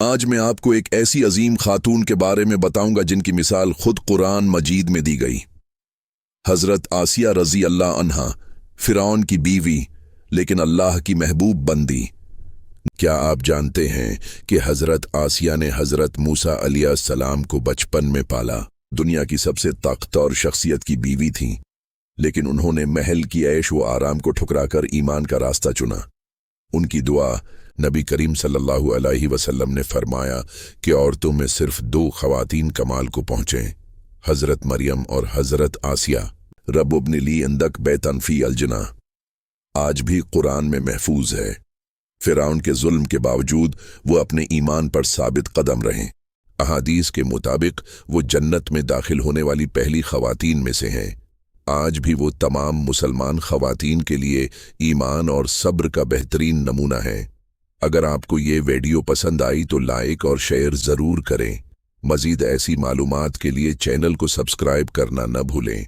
آج میں آپ کو ایک ایسی عظیم خاتون کے بارے میں بتاؤں گا جن کی مثال خود قرآن مجید میں دی گئی۔ حضرت آسیہ رضی اللہ عنہا، فرعون کی بیوی لیکن اللہ کی محبوب بندی۔ کیا آپ جانتے ہیں کہ حضرت آسیہ نے حضرت موسیٰ علیہ السلام کو بچپن میں پالا؟ دنیا کی سب سے طاقتور شخصیت کی بیوی تھیں، لیکن انہوں نے محل کی عیش و آرام کو ٹھکرا کر ایمان کا راستہ چنا۔ ان کی دعا، نبی کریم صلی اللہ علیہ وسلم نے فرمایا کہ عورتوں میں صرف 2 خواتین کمال کو پہنچیں، حضرت مریم اور حضرت آسیہ۔ رب ابن لی عندک بیتاً فی الجنہ آج بھی قرآن میں محفوظ ہے۔ فرعون کے ظلم کے باوجود وہ اپنے ایمان پر ثابت قدم رہیں۔ احادیث کے مطابق وہ جنت میں داخل ہونے والی پہلی خواتین میں سے ہیں۔ آج بھی وہ تمام مسلمان خواتین کے لیے ایمان اور صبر کا بہترین نمونہ ہے۔ اگر آپ کو یہ ویڈیو پسند آئی تو لائک اور شیئر ضرور کریں۔ مزید ایسی معلومات کے لیے چینل کو سبسکرائب کرنا نہ بھولیں۔